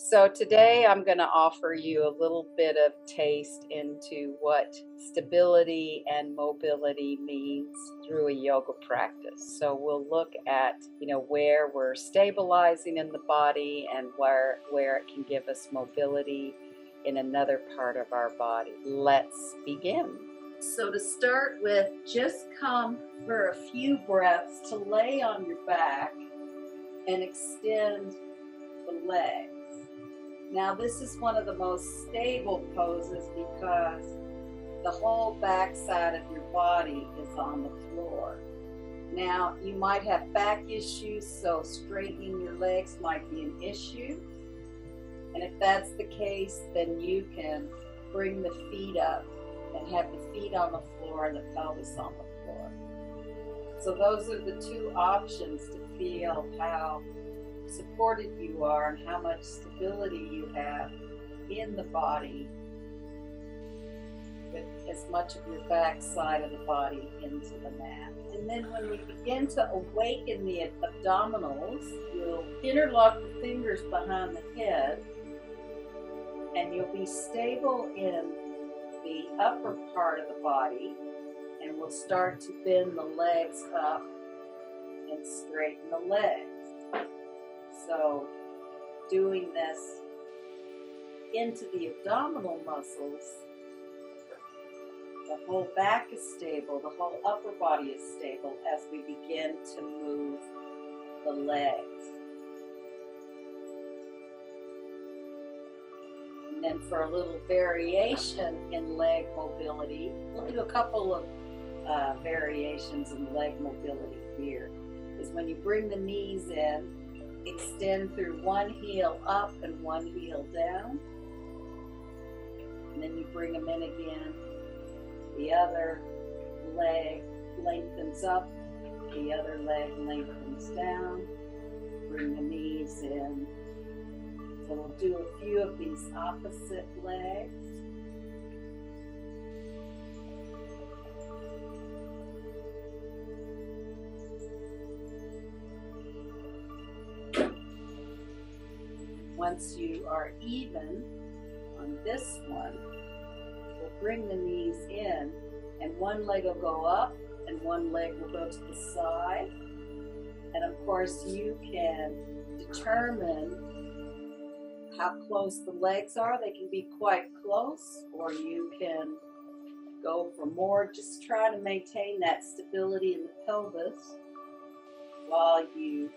So today I'm going to offer you a little bit of taste into what stability and mobility means through a yoga practice. So we'll look at, where we're stabilizing in the body and where it can give us mobility in another part of our body. Let's begin. So to start with, just come for a few breaths to lay on your back and extend the legs. Now this is one of the most stable poses because the whole back side of your body is on the floor. Now you might have back issues, so straightening your legs might be an issue. And if that's the case, then you can bring the feet up and have the feet on the floor and the pelvis on the floor. So those are the two options to feel how supported you are and how much stability you have in the body, with as much of your back side of the body into the mat. And then when we begin to awaken the abdominals, you'll interlock the fingers behind the head and you'll be stable in the upper part of the body, and we'll start to bend the legs up and straighten the legs. So doing this into the abdominal muscles, the whole back is stable, the whole upper body is stable as we begin to move the legs. And then for a little variation in leg mobility, we'll do a couple of variations in leg mobility here. Is when you bring the knees in, extend through one heel up and one heel down, and then you bring them in again. The other leg lengthens up, the other leg lengthens down. Bring the knees in. So we'll do a few of these opposite legs. Once you are even on this one, we'll bring the knees in, and one leg will go up and one leg will go to the side. And of course you can determine how close the legs are. They can be quite close, or you can go for more. Just try to maintain that stability in the pelvis while you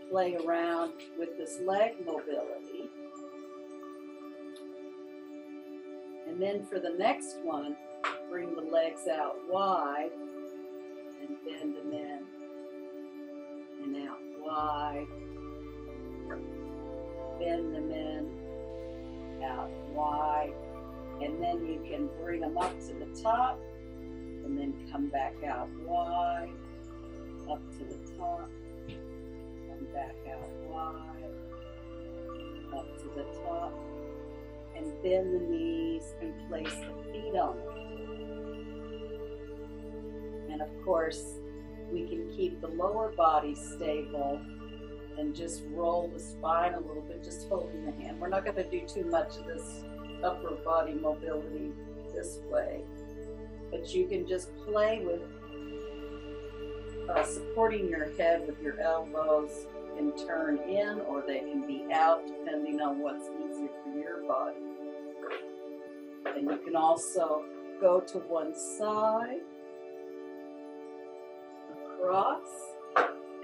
play around with this leg mobility. And then for the next one, bring the legs out wide and bend them in and out wide. Bend them in, out wide. And then you can bring them up to the top and then come back out wide, up to the top. Back out wide, up to the top, and bend the knees and place the feet on them. And of course, we can keep the lower body stable and just roll the spine a little bit, just holding the hand. We're not going to do too much of this upper body mobility this way, but you can just play with supporting your head with your elbows can turn in or they can be out depending on what's easier for your body. And you can also go to one side, across,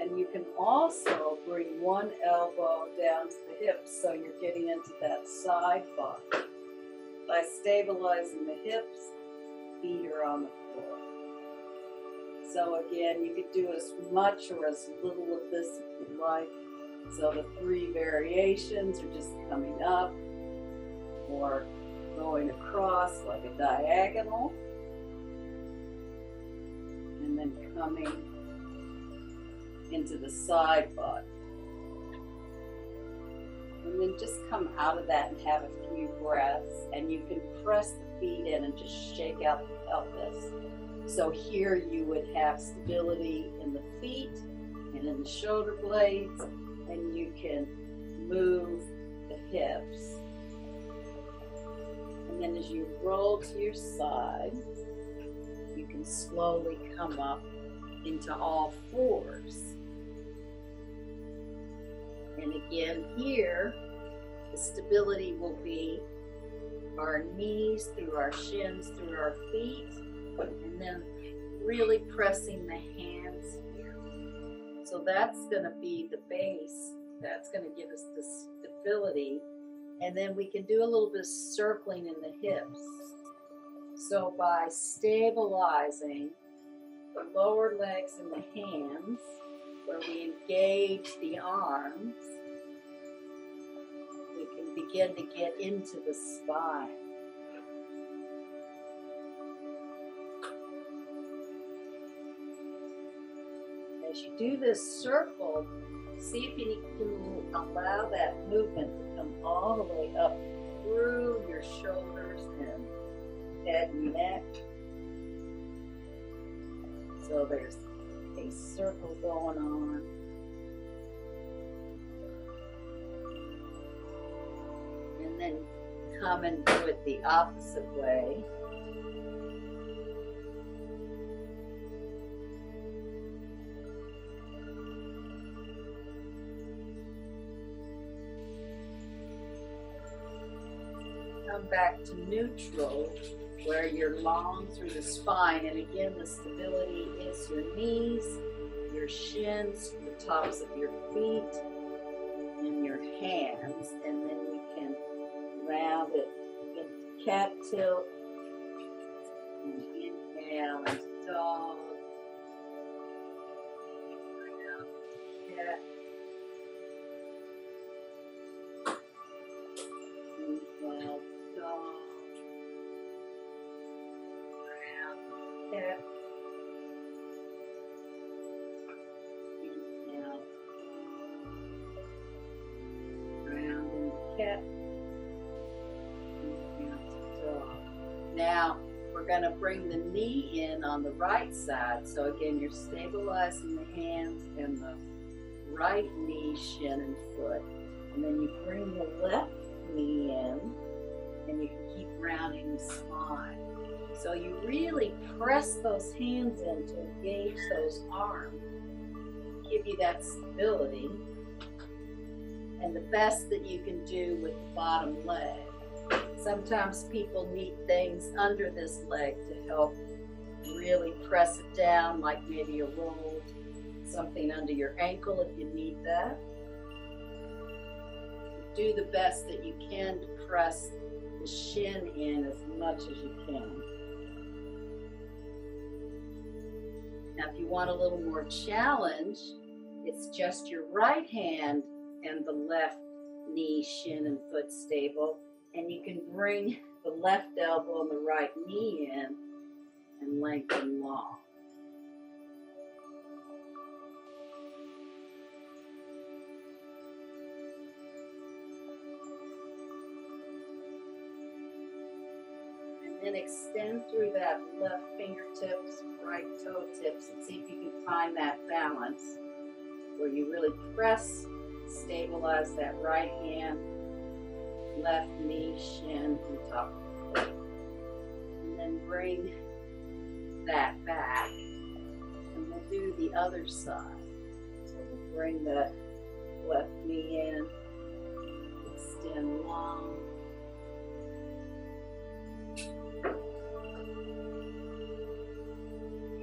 and you can also bring one elbow down to the hips so you're getting into that side body. By stabilizing the hips, feet are on the floor. So again, you could do as much or as little of this if you like. So the three variations are just coming up or going across like a diagonal, and then coming into the side body. And then just come out of that and have a few breaths, and you can press the feet in and just shake out the pelvis. So here you would have stability in the feet and in the shoulder blades, and you can move the hips. then as you roll to your side, you can slowly come up into all fours. And again here, the stability will be our knees through our shins, through our feet, and then really pressing the hands here. So that's going to be the base. That's going to give us the stability. And then we can do a little bit of circling in the hips. So by stabilizing the lower legs and the hands, where we engage the arms, we can begin to get into the spine. As you do this circle, see if you can allow that movement to come all the way up through your shoulders and head and neck. So there's a circle going on. And then come and do it the opposite way. Come back to neutral, where you're long through the spine. And again, the stability is your knees, your shins, the tops of your feet, and your hands. And then you can round it into cat tilt, and inhale into dog, round cat, inhale dog, round cat, inhale round and cat. Now we're going to bring the knee in on the right side. So again, you're stabilizing the hands and the right knee, shin, and foot. And then you bring the left knee in, and you can keep rounding the spine. So you really press those hands in to engage those arms, give you that stability. And the best that you can do with the bottom leg. Sometimes people need things under this leg to help really press it down, like maybe a roll, something under your ankle if you need that. Do the best that you can to press the shin in as much as you can. Now if you want a little more challenge, it's just your right hand and the left knee, shin, and foot stable. And you can bring the left elbow and the right knee in and lengthen long. And then extend through that left fingertips, right toe tips, and see if you can find that balance where you really press, stabilize that right hand, left knee, shin, and top of the foot. And then bring that back. And we'll do the other side. So we'll bring the left knee in, extend long.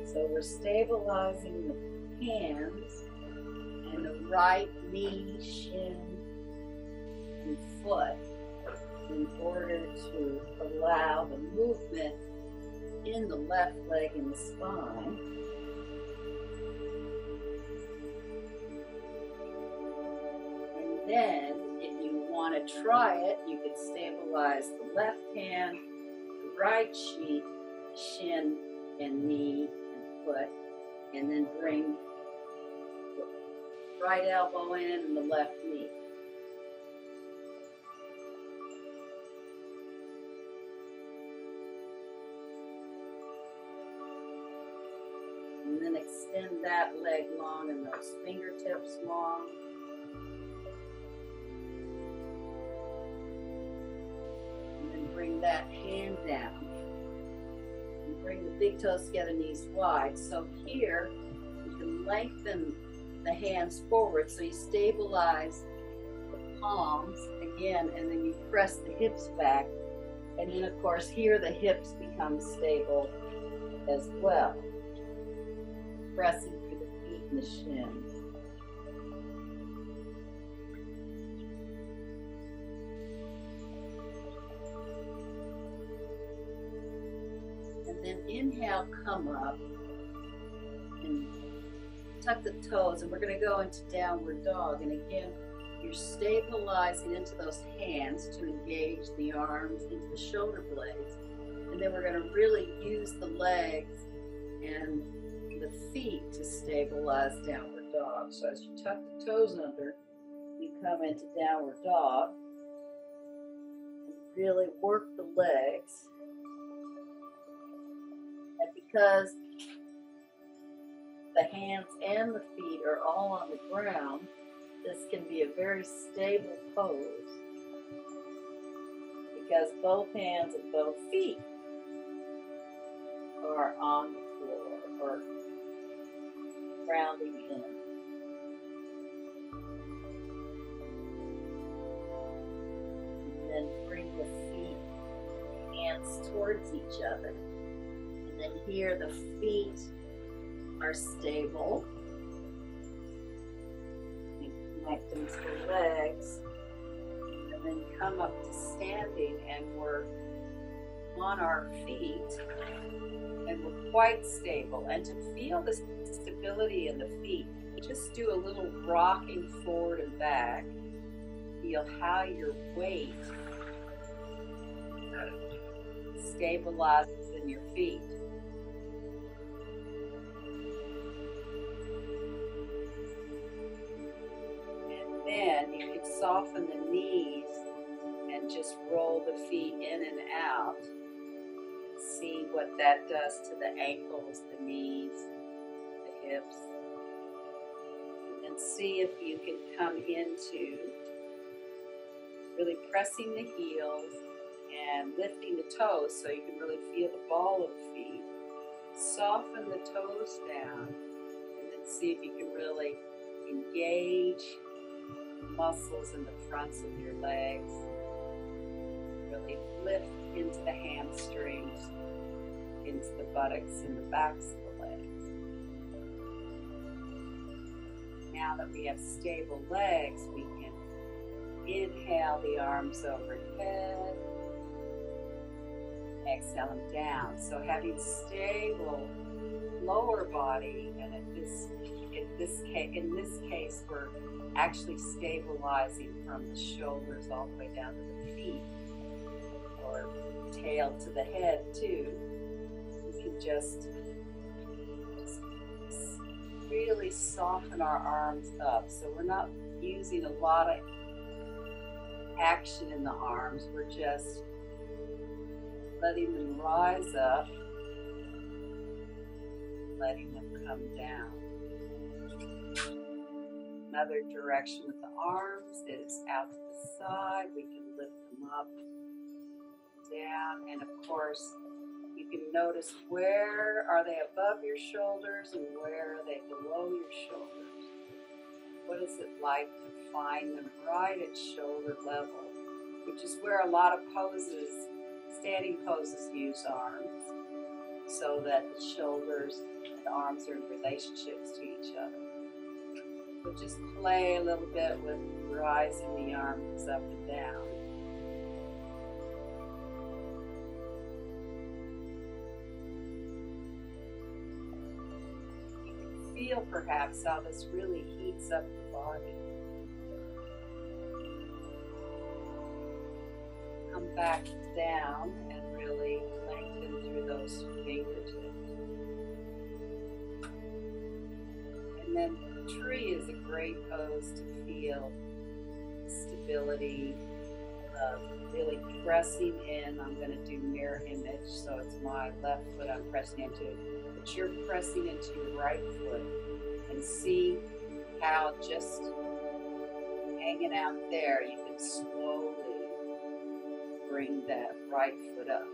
So we're stabilizing the hands and the right knee, shin, and foot, in order to allow the movement in the left leg and the spine. And then, if you want to try it, you can stabilize the left hand, the right shin, and knee and foot, and then bring the right elbow in and the left knee. And then extend that leg long and those fingertips long. And then bring that hand down. And bring the big toes together, knees wide. So here, you can lengthen the hands forward so you stabilize the palms again, and then you press the hips back. And then, of course, here the hips become stable as well. Pressing through the feet and the shins. And then inhale, come up and tuck the toes, and we're going to go into downward dog. And again, you're stabilizing into those hands to engage the arms into the shoulder blades. And then we're going to really use the legs and the feet to stabilize downward dog. So as you tuck the toes under, you come into downward dog and really work the legs. And because the hands and the feet are all on the ground, this can be a very stable pose because both hands and both feet are on the floor or grounding in. And then bring the feet, hands towards each other. And then here the feet are stable. Connect them to the legs, and then come up to standing, and we're on our feet, and we're quite stable. And to feel the stability in the feet, just do a little rocking forward and back. Feel how your weight stabilizes in your feet. Then you can soften the knees and just roll the feet in and out. See what that does to the ankles, the knees, the hips. And see if you can come into really pressing the heels and lifting the toes so you can really feel the ball of the feet. Soften the toes down, and then see if you can really engage muscles in the fronts of your legs. Really lift into the hamstrings, into the buttocks and the backs of the legs. Now that we have stable legs, we can inhale the arms overhead, exhale them down. So having stable lower body, and in this case, we're actually stabilizing from the shoulders all the way down to the feet, or tail to the head too. We can just really soften our arms up. So we're not using a lot of action in the arms. We're just letting them rise up, letting them come down. Another direction with the arms is out to the side. We can lift them up, down, and of course you can notice where are they above your shoulders and where are they below your shoulders. What is it like to find them right at shoulder level, which is where a lot of poses, standing poses, use arms, so that the shoulders and the arms are in relationships to each other. So just play a little bit with rising the arms up and down. You can feel perhaps how this really heats up the body. Come back down and really lengthen through those fingertips. And then tree is a great pose to feel stability of really pressing in. I'm going to do mirror image, so it's my left foot I'm pressing into, but you're pressing into your right foot, and see how just hanging out there you can slowly bring that right foot up.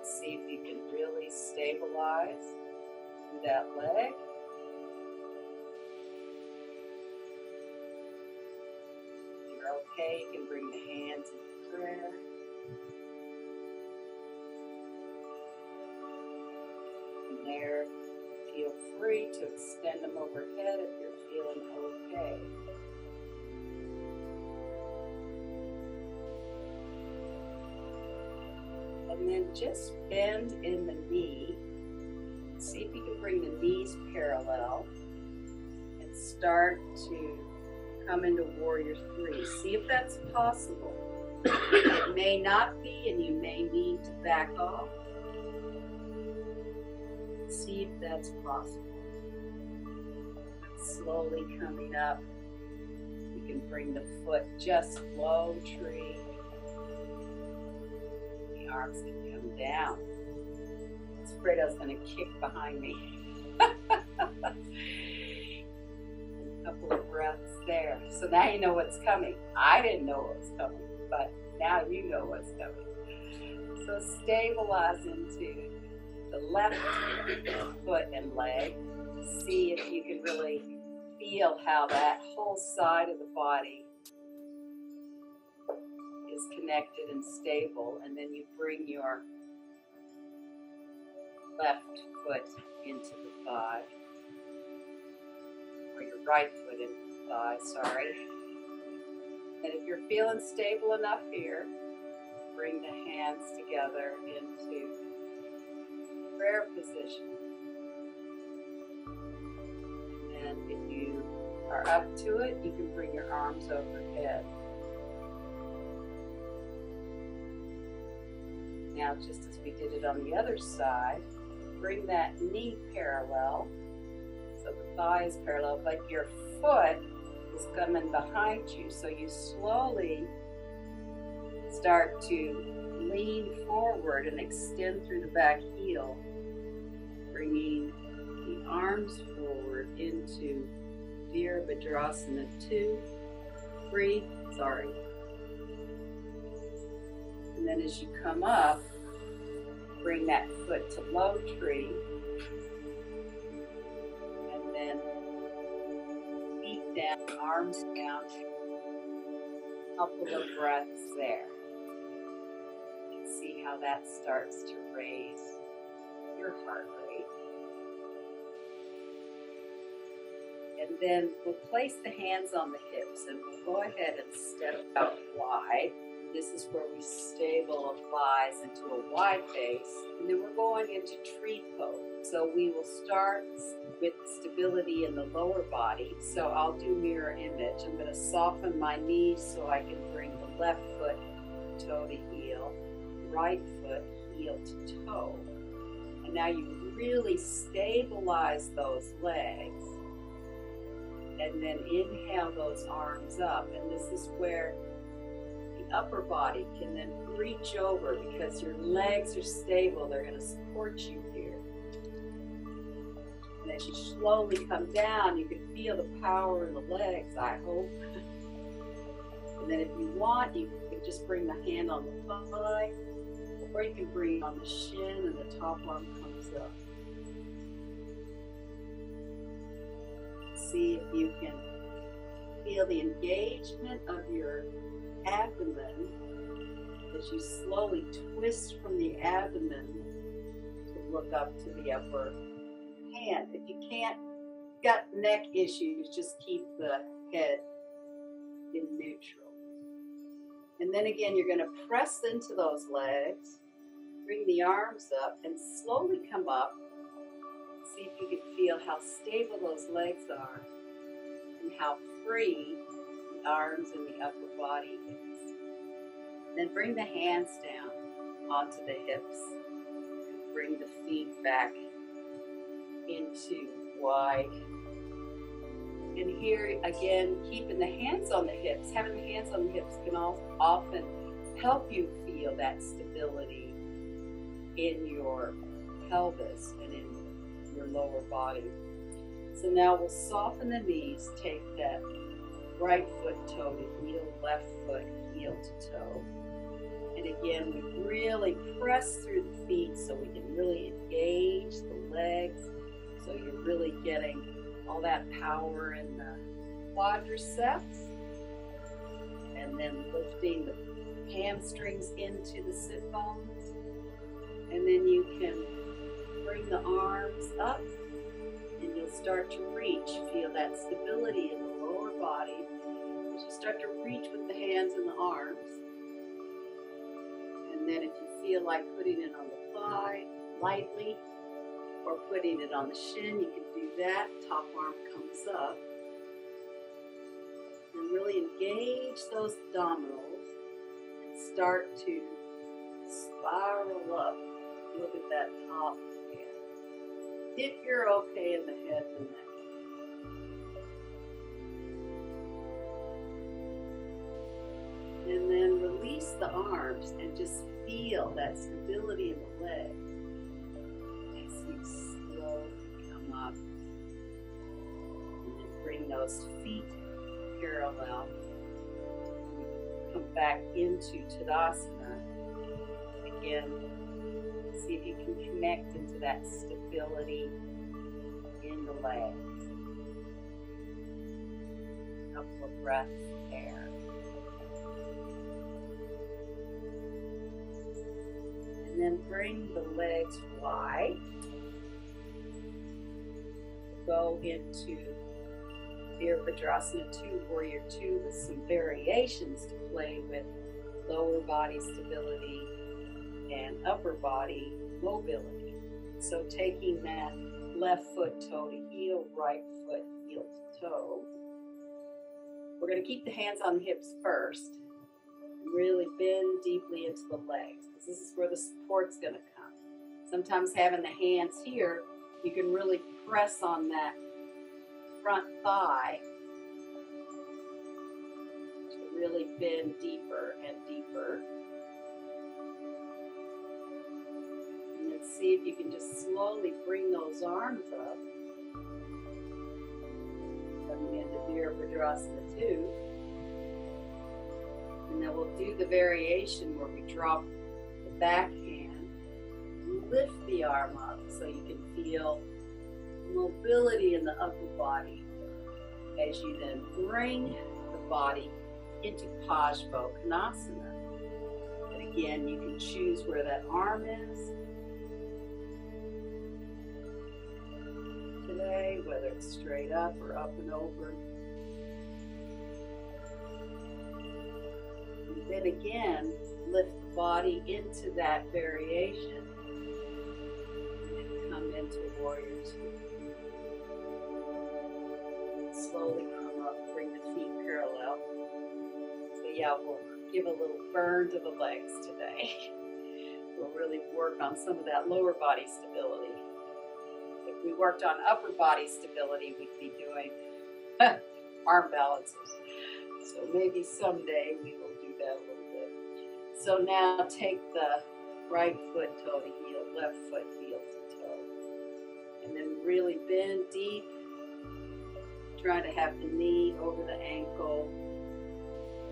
See if you can really stabilize through that leg. If you're okay, you can bring the hands into prayer. And there, feel free to extend them overhead if you're feeling okay. And then just bend in the knee. See if you can bring the knees parallel and start to come into Warrior 3. See if that's possible. It may not be, and you may need to back off. See if that's possible. Slowly coming up. You can bring the foot just low tree. The arms can come down. I was afraid I was going to kick behind me. A couple of breaths there. So now you know what's coming. I didn't know what was coming, but now you know what's coming. So stabilize into the left foot and leg. See if you can really feel how that whole side of the body is connected and stable, and then you bring your left foot into the thigh, or your right foot into the thigh, sorry. And if you're feeling stable enough here, bring the hands together into prayer position. And if you are up to it, you can bring your arms overhead. Now, just as we did it on the other side, bring that knee parallel. So the thigh is parallel, but your foot is coming behind you. So you slowly start to lean forward and extend through the back heel, bringing the arms forward into Virabhadrasana 3. And then as you come up, bring that foot to low tree. And then feet down, arms down. A couple of breaths there. And see how that starts to raise your heart rate. And then we'll place the hands on the hips, and we'll go ahead and step out wide. This is where we stabilize into a wide base, and then we're going into tree pose. So we will start with stability in the lower body. So I'll do mirror image. I'm going to soften my knees so I can bring the left foot toe to heel, right foot heel to toe. And now you really stabilize those legs. And then inhale those arms up. And this is where the upper body can then reach over because your legs are stable. They're going to support you here. And as you slowly come down, you can feel the power in the legs, I hope. And then if you want, you can just bring the hand on the thigh, or you can bring it on the shin and the top arm comes up. See if you can feel the engagement of your abdomen as you slowly twist from the abdomen to look up to the upper hand. If you can't, got neck issues, just keep the head in neutral. And then again, you're going to press into those legs, bring the arms up, and slowly come up. See if you can feel how stable those legs are and how free the arms and the upper body is. Then bring the hands down onto the hips. Bring the feet back into wide. And here again, keeping the hands on the hips. Having the hands on the hips can often help you feel that stability in your pelvis and in your lower body. So now we'll soften the knees. Take that right foot toe to heel, left foot heel to toe. again, we really press through the feet so we can really engage the legs. So you're really getting all that power in the quadriceps. And then lifting the hamstrings into the sit bones. And then you can bring the arms up and you'll start to reach. Feel that stability in the lower body as you start to reach with the hands and the arms. And then if you feel like putting it on the thigh lightly or putting it on the shin, you can do that. Top arm comes up. And really engage those abdominals and start to spiral up. Look at that top here. If you're okay in the head and the neck. And then release the arms and just feel that stability in the legs as you slowly come up. And then bring those feet parallel. Come back into Tadasana. Again, see if you can connect into that stability in the legs. A couple of breaths there. And then bring the legs wide. Go into Virabhadrasana 2, Warrior 2, with some variations to play with lower body stability and upper body mobility. So taking that left foot toe to heel, right foot heel to toe. We're going to keep the hands on the hips first. Really bend deeply into the legs, because this is where the support's going to come. Sometimes having the hands here, you can really press on that front thigh to really bend deeper and deeper. And then see if you can just slowly bring those arms up. Coming into Virabhadrasana 2. And then we'll do the variation where we drop the back hand, lift the arm up so you can feel mobility in the upper body as you then bring the body into Parsvakonasana. And again, you can choose where that arm is today, whether it's straight up or up and over. And then again, lift the body into that variation and come into Warrior 2. Slowly come up, bring the feet parallel. So yeah, we'll give a little burn to the legs today. We'll really work on some of that lower body stability. If we worked on upper body stability, we'd be doing arm balances. So maybe someday we will do that a little bit. So now take the right foot toe to heel, left foot heel to toe. And then really bend deep. Trying to have the knee over the ankle,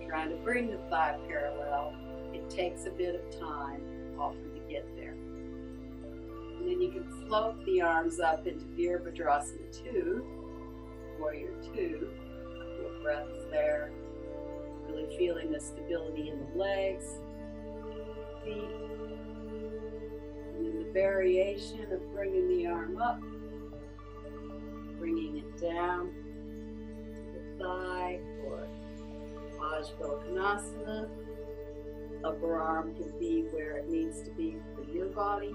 trying to bring the thigh parallel. It takes a bit of time often to get there. And then you can float the arms up into Virabhadrasana 2, Warrior 2. A couple of breaths there. Really feeling the stability in the legs, feet. And then the variation of bringing the arm up, bringing it down. Thigh or Parsvakonasana. Upper arm can be where it needs to be for your body.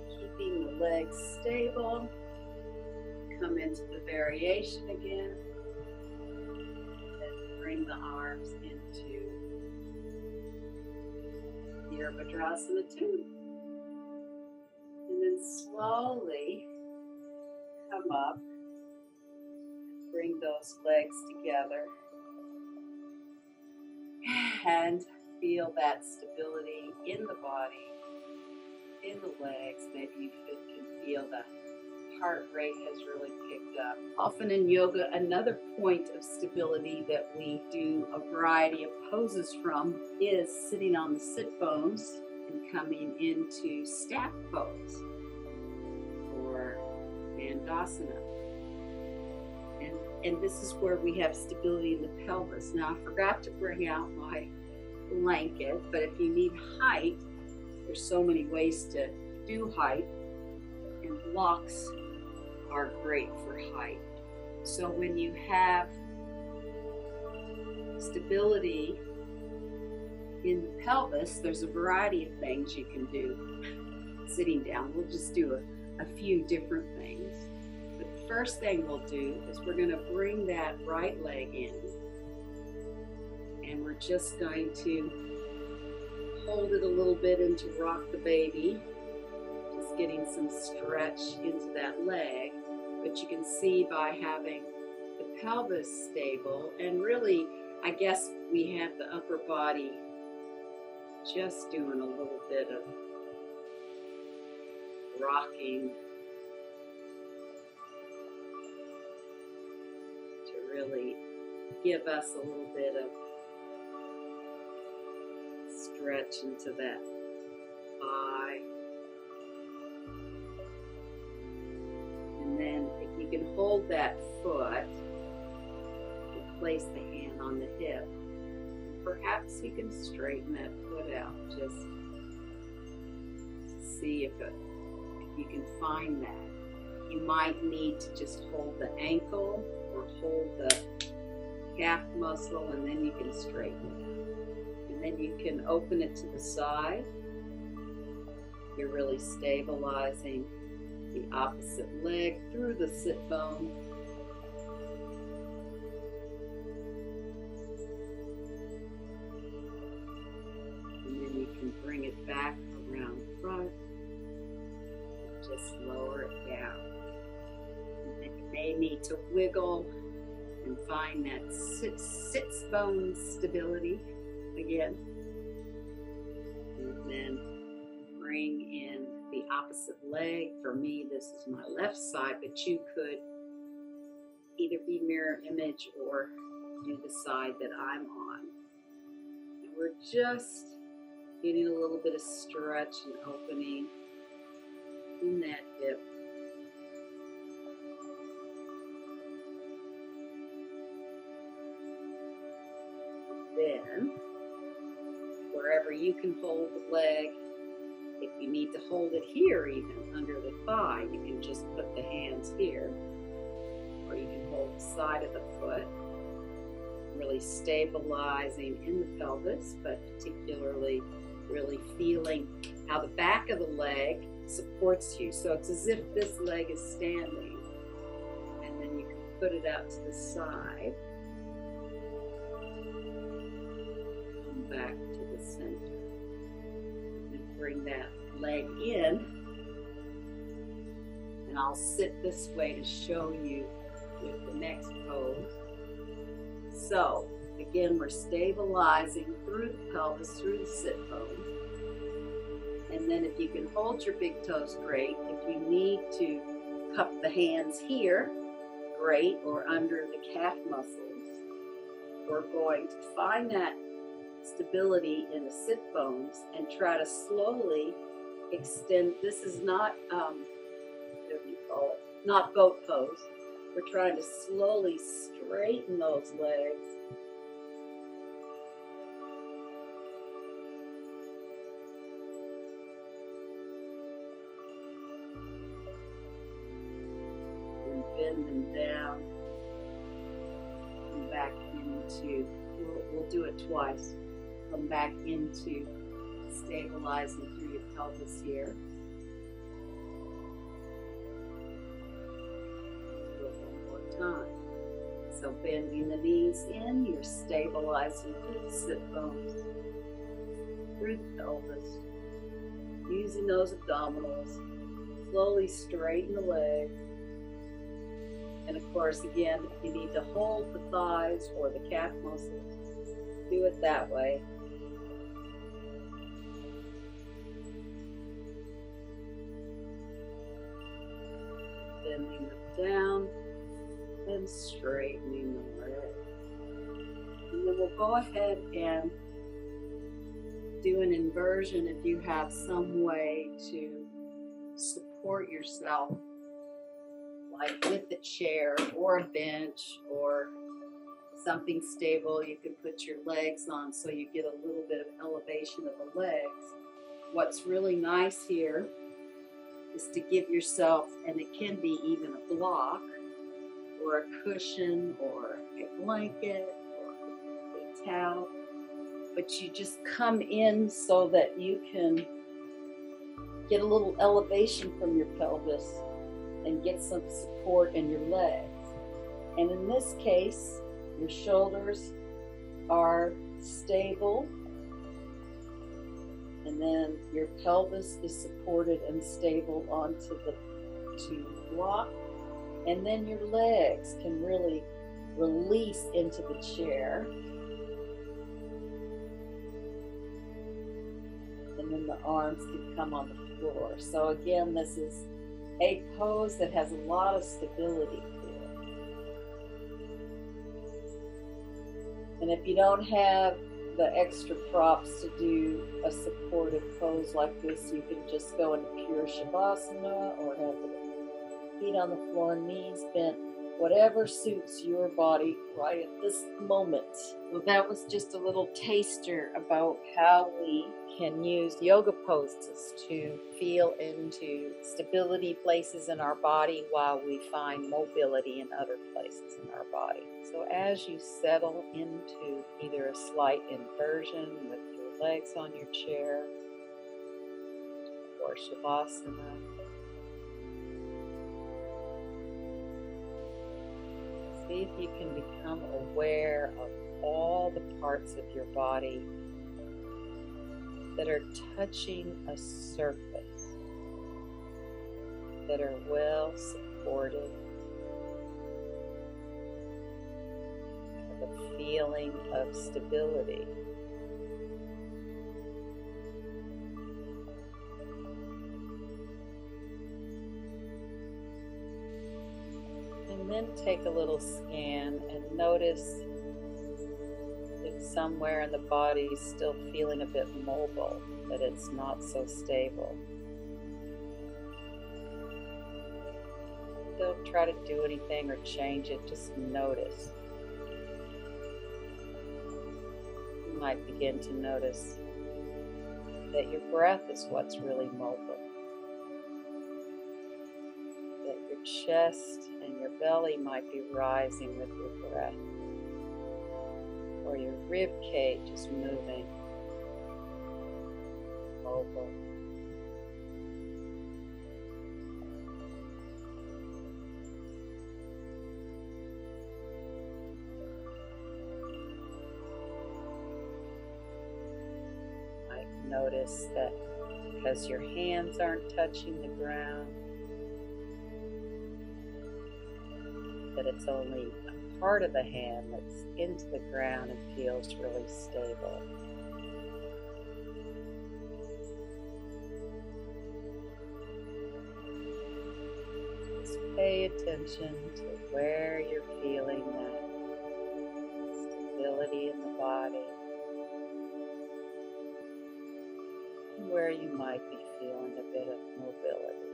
Keeping the legs stable. Come into the variation again. And bring the arms into Virabhadrasana 2. And then slowly come up, bring those legs together, and feel that stability in the body, in the legs. Maybe you can feel the heart rate has really picked up. Often in yoga, another point of stability that we do a variety of poses from is sitting on the sit bones and coming into staff pose or Dandasana. And this is where we have stability in the pelvis. Now, I forgot to bring out my blanket, but if you need height, there's so many ways to do height, and blocks are great for height. So when you have stability in the pelvis, there's a variety of things you can do sitting down. We'll just do a few different things. But the first thing we'll do is we're going to bring that right leg in, and we're just going to hold it a little bit into rock the baby, just getting some stretch into that leg. But you can see by having the pelvis stable, and really, I guess we have the upper body just doing a little bit of rocking to really give us a little bit of stretch into that thigh. And then if you can hold that foot, and place the hand on the hip, perhaps you can straighten that foot out just to see if you can find that. You might need to just hold the ankle or hold the calf muscle, and then you can straighten it out. And then you can open it to the side. You're really stabilizing the opposite leg through the sit bone. And then you can bring it back around front. Just lower it down. And then you may need to wiggle and find that sits bone stability again. And then bring in the opposite leg. For me, this is my left side, but you could either be mirror image or do the side that I'm on. And we're just getting a little bit of stretch and opening in that hip. Then, wherever you can hold the leg, if you need to hold it here even under the thigh, you can just put the hands here, or you can hold the side of the foot, really stabilizing in the pelvis, but particularly really feeling how the back of the leg supports you. So it's as if this leg is standing, and then you can put it out to the side, come back to the center, and bring that leg in. And I'll sit this way to show you with the next pose. So again, we're stabilizing through the pelvis, through the sit bones. And then if you can hold your big toes, great. If you need to cup the hands here, great, or under the calf muscles. We're going to find that stability in the sit bones and try to slowly extend. This is not, what do you call it? Not boat pose. We're trying to slowly straighten those legs. Bend them down, come back into, we'll do it twice, come back into stabilizing through your pelvis here. Do it one more time. So bending the knees in, you're stabilizing through the sit bones, through the pelvis, using those abdominals, slowly straighten the legs. And of course, again, if you need to hold the thighs or the calf muscles, do it that way. bending them down and straightening the legs. And then we'll go ahead and do an inversion if you have some way to support yourself, like with a chair or a bench or something stable you can put your legs on so you get a little bit of elevation of the legs. What's really nice here is to give yourself, and it can be even a block or a cushion or a blanket or a towel, but you just come in so that you can get a little elevation from your pelvis and get some support in your legs. And in this case, your shoulders are stable, and then your pelvis is supported and stable onto the block, and then your legs can really release into the chair. And then the arms can come on the floor. So again, this is a pose that has a lot of stability to it. And if you don't have the extra props to do a supportive pose like this, you can just go into pure Shavasana or have the feet on the floor, knees bent, whatever suits your body right at this moment. Well, that was just a little taster about how we can use yoga poses to feel into stability places in our body while we find mobility in other places in our body. So as you settle into either a slight inversion with your legs on your chair or Shavasana, see if you can become aware of all the parts of your body that are touching a surface, that are well supported, with a feeling of stability. And then take a little scan and notice if somewhere in the body is still feeling a bit mobile, that it's not so stable. Don't try to do anything or change it, just notice. You might begin to notice that your breath is what's really mobile. That your chest and your belly might be rising with your breath, or your rib cage is moving, mobile. You might notice that because your hands aren't touching the ground, that it's only a part of the hand that's into the ground and feels really stable. Just pay attention to where you're feeling that stability in the body, and where you might be feeling a bit of mobility.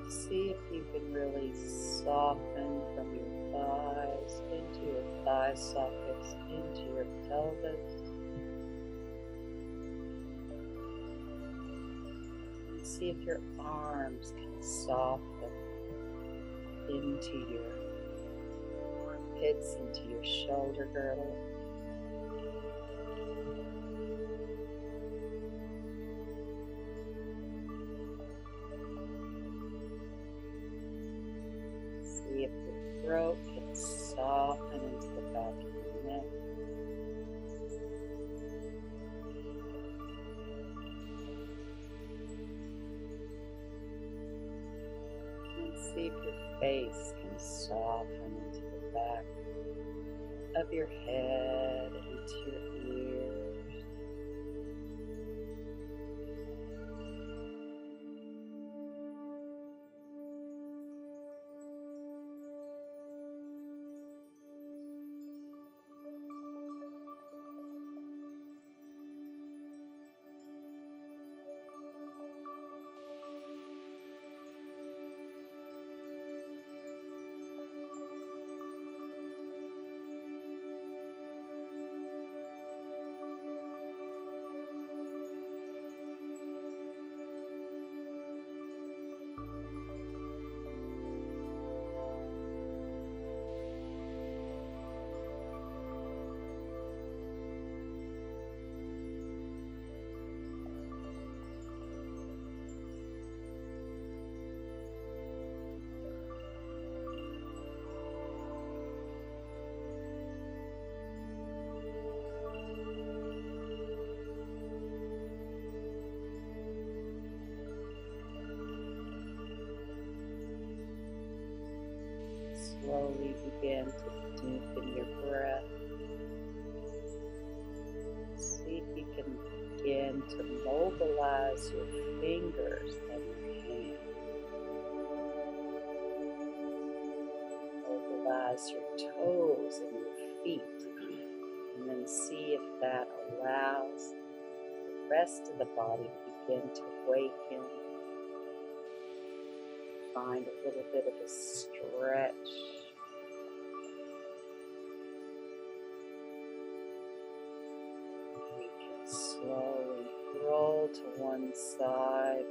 See if you can really soften from your thighs into your thigh sockets, into your pelvis. And see if your arms can soften into your armpits, into your shoulder girdle. See if the throat can soften into the back of your neck. See if your face can soften into the back of your head, into your ears. Slowly begin to deepen your breath. See if you can begin to mobilize your fingers and your hands. Mobilize your toes and your feet. And then see if that allows the rest of the body to begin to awaken. Find a little bit of a stretch. We can slowly roll to one side,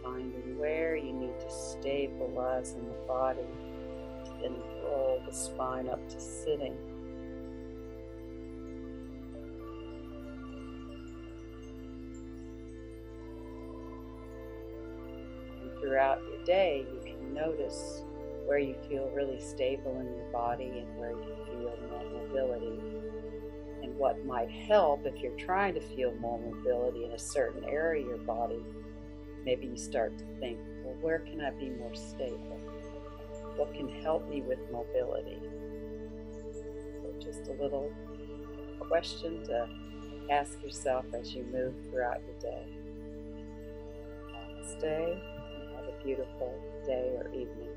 finding where you need to stabilize in the body, then roll the spine up to sitting. Throughout your day, you can notice where you feel really stable in your body and where you feel more mobility. And what might help if you're trying to feel more mobility in a certain area of your body, maybe you start to think, well, where can I be more stable? What can help me with mobility? So just a little question to ask yourself as you move throughout your day. Namaste. Have a beautiful day or evening.